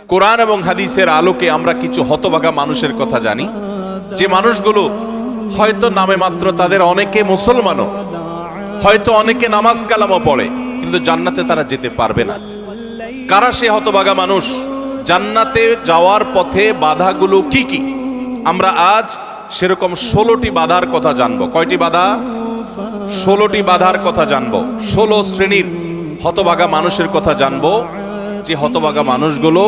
কোরআন এবং হাদিসের আলোকে আমরা কিছু হতভাগা মানুষের কথা জানি, যে মানুষগুলো হয়তো নামে মাত্র তাদের অনেকে মুসলমানও, হয়তো অনেকে নামাজ কালামও পড়ে, কিন্তু জান্নাতে তারা যেতে পারবে না। কারা সে হতভাগা মানুষ? জান্নাতে যাওয়ার পথে বাধাগুলো কি কি? আমরা আজ সেরকম 16টি বাধার কথা জানবো। কয়টি বাধা? 16টি বাধার কথা জানবো। 16 শ্রেণীর হতভাগা মানুষের কথা জানবো, যে হতভাগা মানুষগুলো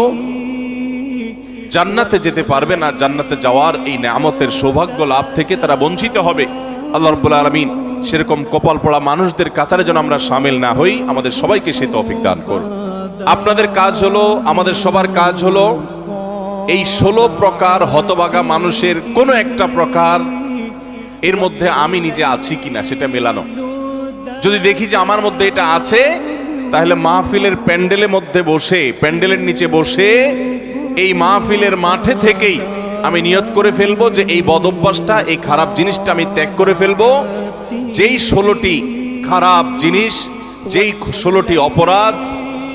জান্নাতে যেতে পারবে না। জান্নাতে যাওয়ার এই নেয়ামতের সৌভাগ্য লাভ থেকে তারা বঞ্চিত হবে। আল্লাহ রাব্বুল আলামিন সেরকম কপাল পড়া মানুষদের কাতারে যেন আমরা শামিল না হই, আমাদের সবাইকে সে তৌফিক দান করুন। আপনাদের কাজ হলো, আমাদের সবার কাজ হলো, এই 16 প্রকার হতভাগা মানুষের কোনো একটা প্রকার এর মধ্যে আমি নিজে আছি কিনা সেটা মেলানো। যদি দেখি যে আমার মধ্যে এটা আছে, তাহলে মাহফিলের প্যান্ডেলের মধ্যে বসে, প্যান্ডেলের নিচে বসে এই মাহফিলের মাঠে থেকেই আমি নিয়ত করে ফেলবো যে এই বদঅভ্যাসটা, এই খারাপ জিনিসটা আমি ত্যাগ করে ফেলবো। যেই 16টি খারাপ জিনিস, যেই 16টি অপরাধ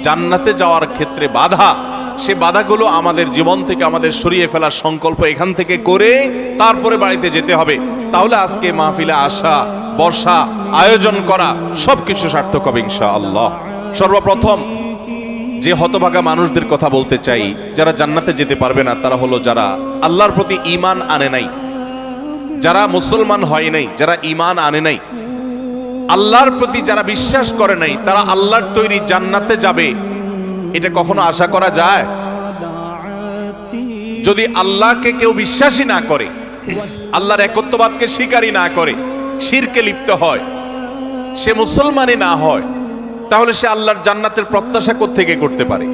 জান্নাতে যাওয়ার ক্ষেত্রে বাধা, সে বাধাগুলো আমাদের জীবন থেকে আমাদের সরিয়ে ফেলার সংকল্প এখান থেকে করে তারপরে বাড়িতে যেতে হবে। তাহলে আজকে মাহফিলে আসা, বসা, আয়োজন করা সবকিছু সার্থক হবে ইনশাআল্লাহ। সর্বপ্রথম যে হতভাগা মানুষদের কথা বলতে চাই, যারা জান্নাতে যেতে পারবে না, তারা হলো যারা আল্লাহর প্রতি ঈমান আনে নাই, যারা মুসলমান হয় নাই, যারা ঈমান আনে নাই, আল্লাহর প্রতি যারা বিশ্বাস করে নাই, তারা আল্লাহর তৈরি জান্নাতে যাবে এটা কখনো আশা করা যায়? যদি আল্লাহকে কেউ বিশ্বাসী না করে, আল্লাহর একত্ববাদকে স্বীকারই না করে, শিরকে লিপ্ত হয়, সে মুসলমানই না হয়, তাহলে সে আল্লাহর জান্নাতের প্রত্যাশা কোত্থেকে করতে পারে?